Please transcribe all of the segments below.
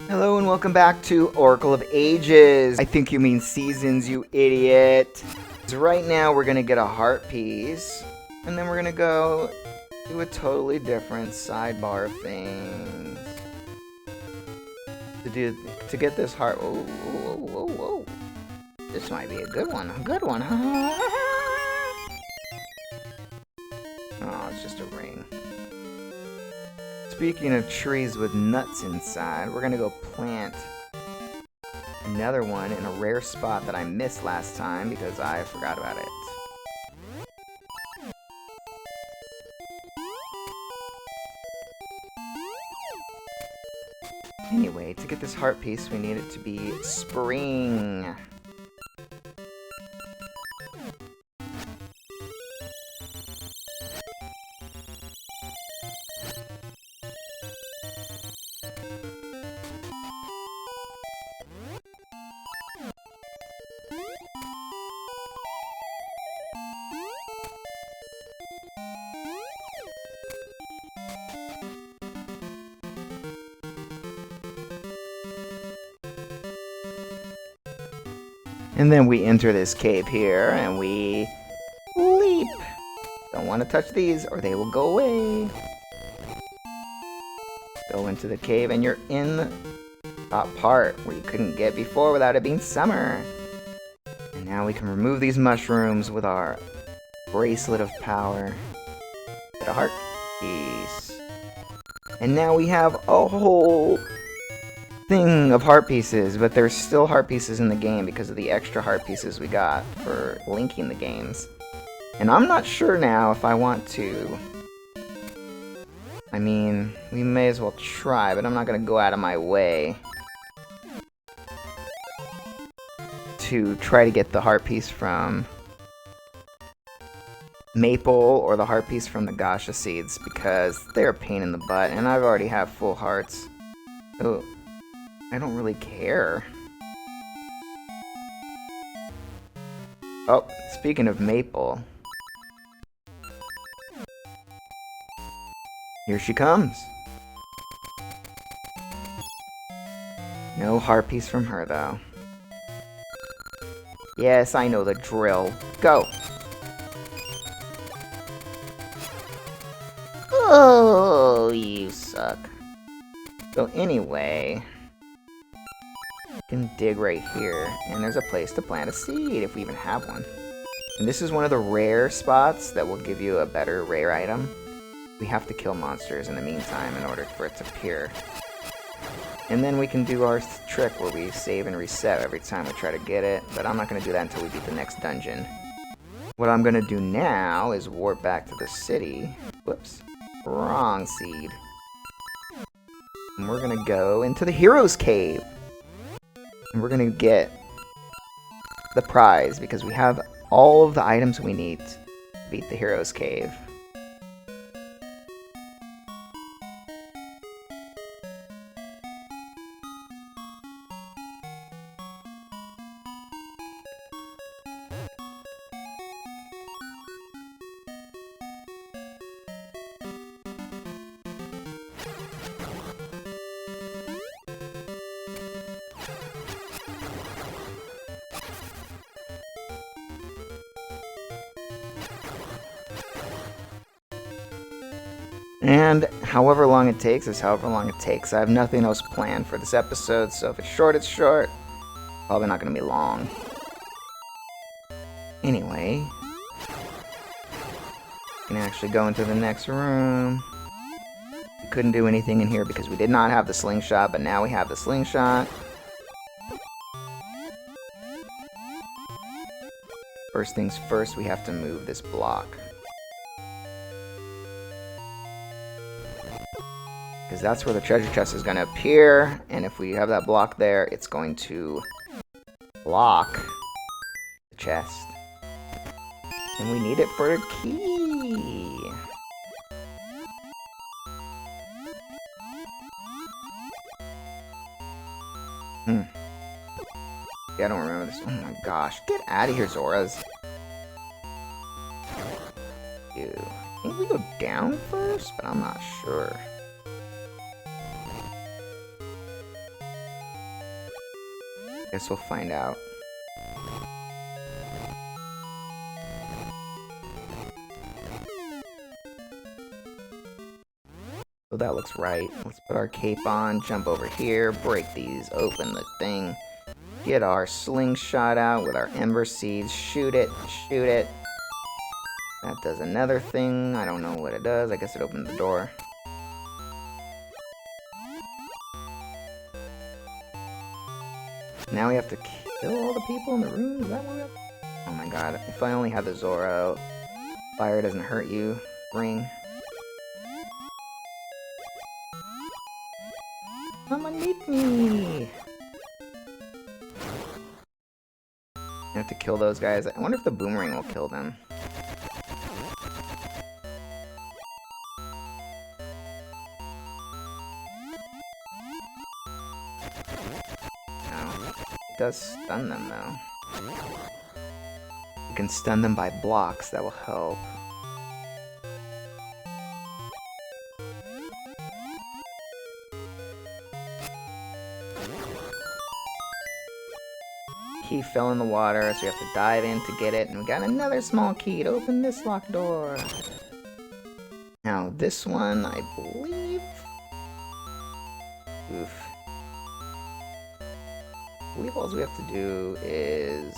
Hello and welcome back to Oracle of Ages. I think you mean seasons, you idiot. So right now we're gonna get a heart piece, and then we're gonna go do a totally different sidebar of things. To get this heart. Whoa, whoa, whoa, whoa. This might be a good one. A good one. Oh, it's just a ring. Speaking of trees with nuts inside, we're gonna go plant another one in a rare spot that I missed last time because I forgot about it. Anyway, to get this heart piece, we need it to be spring. And then we enter this cave here, and we leap. Don't want to touch these, or they will go away. Go into the cave, and you're in the top part where you couldn't get before without it being summer. And now we can remove these mushrooms with our bracelet of power. Get a heart piece. And now we have a whole thing of heart pieces, but there's still heart pieces in the game because of the extra heart pieces we got for linking the games. And I'm not sure now if I want to. I mean, we may as well try, but I'm not going to go out of my way to try to get the heart piece from Maple or the heart piece from the Gasha seeds because they're a pain in the butt, and I already have full hearts. Oh, I don't really care. Oh, speaking of Maple, here she comes. No heart piece from her, though. Yes, I know the drill. Go! Oh, you suck. So anyway, you can dig right here, and there's a place to plant a seed if we even have one. And this is one of the rare spots that will give you a better rare item. We have to kill monsters in the meantime in order for it to appear. And then we can do our trick where we save and reset every time we try to get it, but I'm not going to do that until we beat the next dungeon. What I'm going to do now is warp back to the city. Whoops. Wrong seed. And we're going to go into the Hero's Cave. And we're going to get the prize because we have all of the items we need to beat the Hero's Cave. And however long it takes is however long it takes. I have nothing else planned for this episode, so if it's short, it's short. Probably not going to be long. Anyway, we can actually go into the next room. We couldn't do anything in here because we did not have the slingshot, but now we have the slingshot. First things first, we have to move this block. Because that's where the treasure chest is going to appear, and if we have that block there, it's going to block the chest. And we need it for a key. Yeah, I don't remember this. Oh my gosh. Get out of here, Zoras. Ew. I think we go down first, but I'm not sure. Guess we'll find out. So that looks right. Let's put our cape on, jump over here, break these, open the thing, get our slingshot out with our ember seeds, shoot it, shoot it. That does another thing. I don't know what it does. I guess it opened the door. Now we have to kill all the people in the room? Is that what we have? Oh my god, if I only had the Zoro fire doesn't hurt you ring. Come and meet me! You have to kill those guys. I wonder if the boomerang will kill them. It does stun them though. You can stun them by blocks, that will help. Key fell in the water, so we have to dive in to get it, and we got another small key to open this locked door. Now this one, I believe... Oof. I believe all we have to do is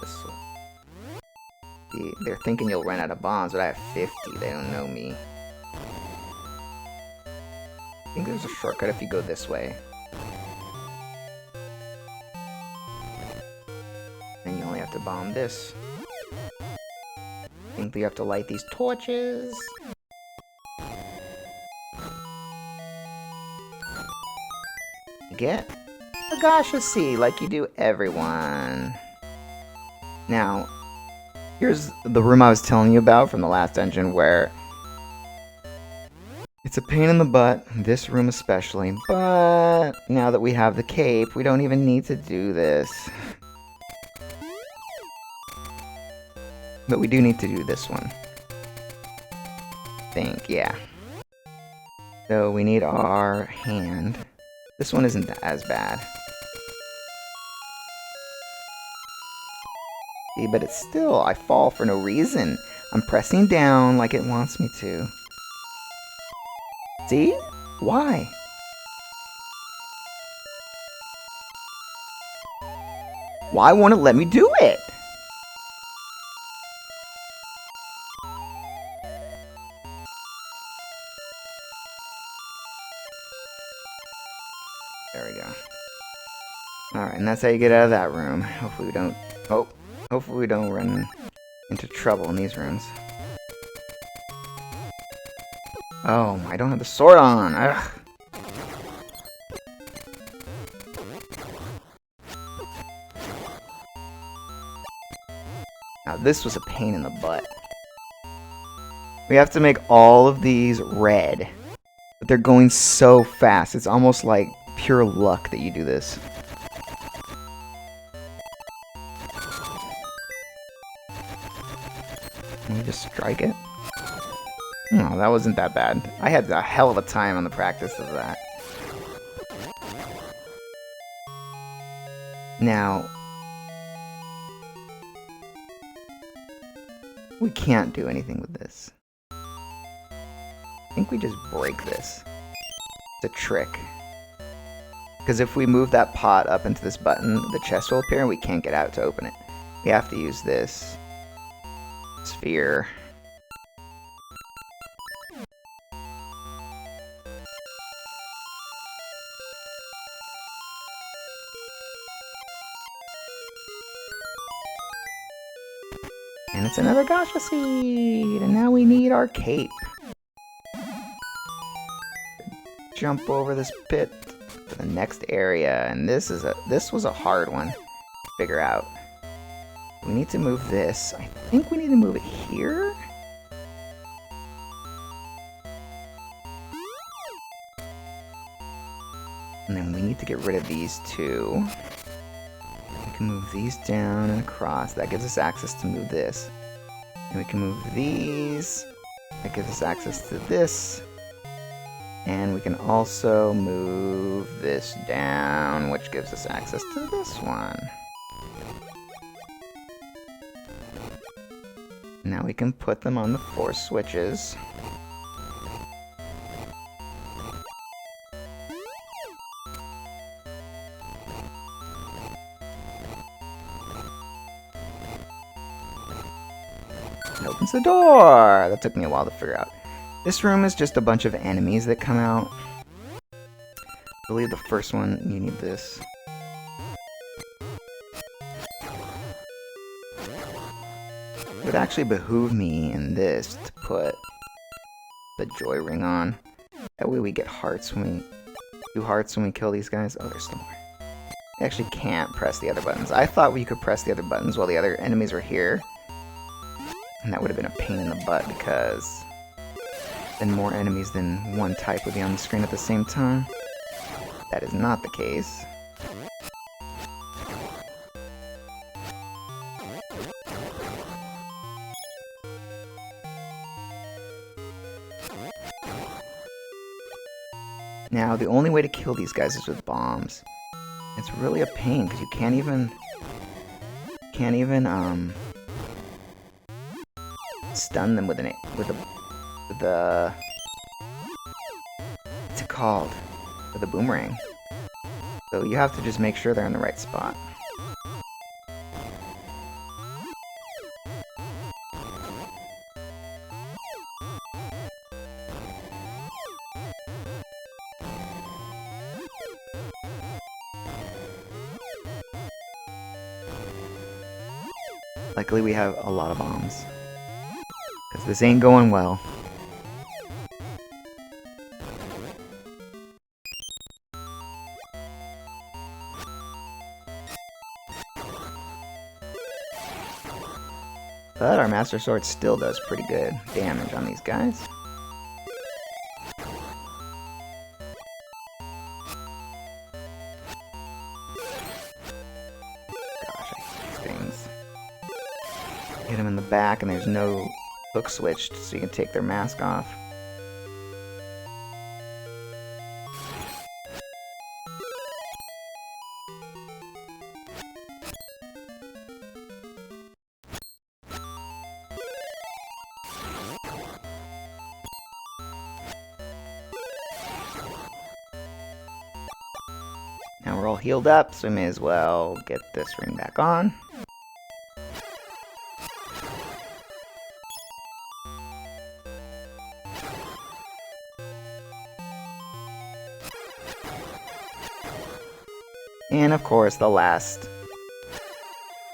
this one. They're thinking you'll run out of bombs, but I have 50. They don't know me. I think there's a shortcut if you go this way. And you only have to bomb this. I think you have to light these torches. Get a Gasha Sea, like you do everyone. Now, here's the room I was telling you about from the last dungeon where it's a pain in the butt, this room especially, but now that we have the cape, we don't even need to do this. But we do need to do this one. I think, yeah. So we need our hand. This one isn't as bad. See, but it's still, I fall for no reason. I'm pressing down like it wants me to. See? Why? Why won't it let me do it? There we go. Alright, and that's how you get out of that room. Hopefully we don't... Oh! Hopefully we don't run into trouble in these rooms. Oh, I don't have the sword on! Ugh. Now this was a pain in the butt. We have to make all of these red. But they're going so fast. It's almost like pure luck that you do this. Can we just strike it? No, that wasn't that bad. I had a hell of a time on the practice of that. Now, we can't do anything with this. I think we just break this. It's a trick. Because if we move that pot up into this button, the chest will appear and we can't get out to open it. We have to use this sphere. And it's another Gasha Seed! And now we need our cape. Jump over this pit to the next area. And this was a hard one to figure out. We need to move this. I think we need to move it here? And then we need to get rid of these two. We can move these down and across. That gives us access to move this. And we can move these. That gives us access to this. And we can also move this down, which gives us access to this one. Now we can put them on the 4 switches. It opens the door! That took me a while to figure out. This room is just a bunch of enemies that come out. I believe the first one, you need this. It would actually behoove me in this to put the joy ring on. That way we get hearts when we do hearts when we kill these guys. Oh, there's still more. I actually can't press the other buttons. I thought we could press the other buttons while the other enemies were here. And that would have been a pain in the butt because then more enemies than one type would be on the screen at the same time. That is not the case. Now, the only way to kill these guys is with bombs. It's really a pain because you can't even stun them with the what's it called? With a boomerang. So you have to just make sure they're in the right spot. Luckily we have a lot of bombs. Because this ain't going well. But our Master Sword still does pretty good damage on these guys. Gosh, I hate these things. Hit them in the back and there's no hook switched, so you can take their mask off. Now we're all healed up, so we may as well get this ring back on. And of course, the last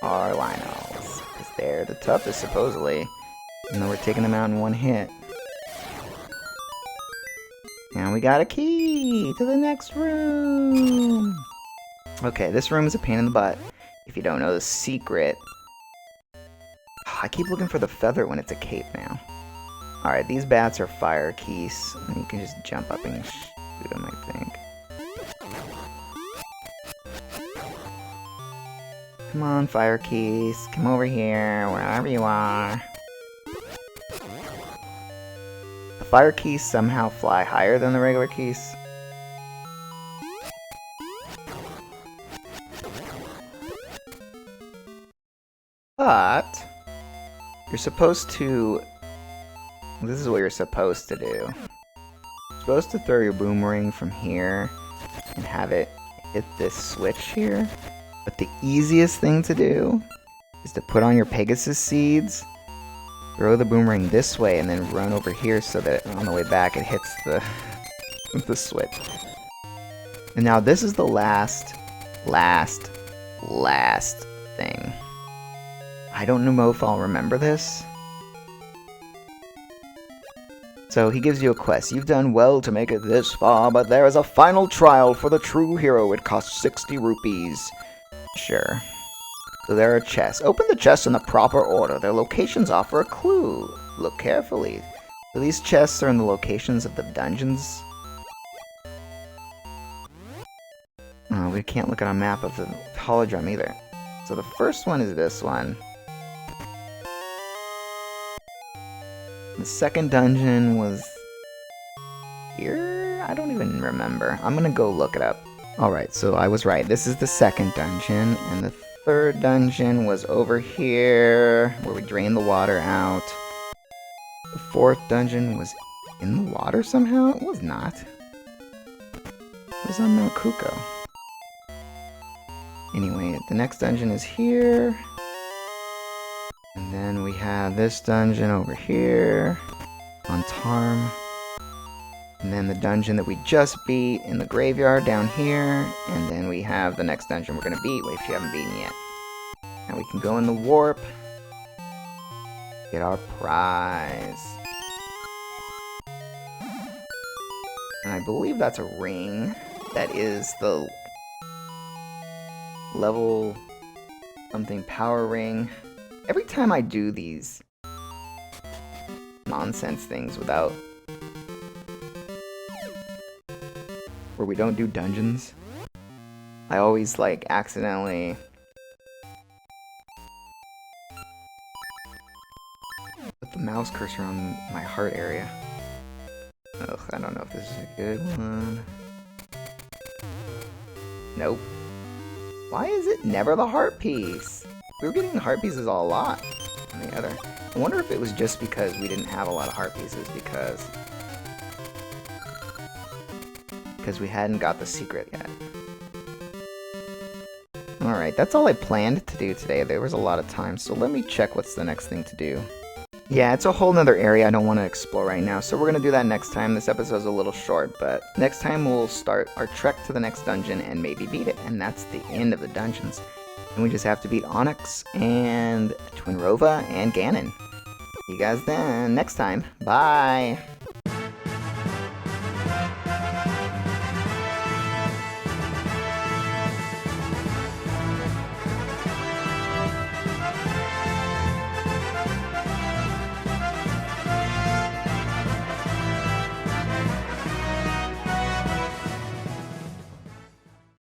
are Lionels, because they're the toughest, supposedly, even though we're taking them out in one hit. And we got a key to the next room! Okay, this room is a pain in the butt. If you don't know the secret... I keep looking for the feather when it's a cape now. Alright, these bats are fire keys, and you can just jump up and shoot them, I think. Come on, fire keys. Come over here, wherever you are. The fire keys somehow fly higher than the regular keys. But you're supposed to... This is what you're supposed to do. You're supposed to throw your boomerang from here and have it hit this switch here. But the easiest thing to do is to put on your Pegasus seeds, throw the boomerang this way, and then run over here so that on the way back it hits the, the switch. And now this is the last thing. I don't know if I'll remember this. So he gives you a quest. You've done well to make it this far, but there is a final trial for the true hero. It costs 60 rupees. Sure. So there are chests. Open the chests in the proper order. Their locations offer a clue. Look carefully. So these chests are in the locations of the dungeons. Oh, we can't look at a map of the holodrum either. So the first one is this one. The second dungeon was here, I don't even remember. I'm gonna go look it up. Alright, so I was right. This is the second dungeon, and the third dungeon was over here, where we drained the water out. The fourth dungeon was in the water somehow? It was not. It was on Mount Kuko. Anyway, the next dungeon is here. And then we have this dungeon over here on Tarm. And then the dungeon that we just beat in the graveyard down here. And then we have the next dungeon we're going to beat, which you haven't beaten yet. Now we can go in the warp. Get our prize. And I believe that's a ring. That is the level something power ring. Every time I do these nonsense things without... where we don't do dungeons, I always, like, accidentally... put the mouse cursor on my heart area. Ugh, I don't know if this is a good one. Nope. Why is it never the heart piece? We were getting the heart pieces a lot on the other. I wonder if it was just because we didn't have a lot of heart pieces because we hadn't got the secret yet. Alright, that's all I planned to do today. There was a lot of time, so let me check what's the next thing to do. Yeah, it's a whole nother area I don't want to explore right now, so we're going to do that next time. This episode's a little short, but next time we'll start our trek to the next dungeon and maybe beat it, and that's the end of the dungeons. And we just have to beat Onyx, and Twinrova, and Ganon. See you guys then, next time. Bye!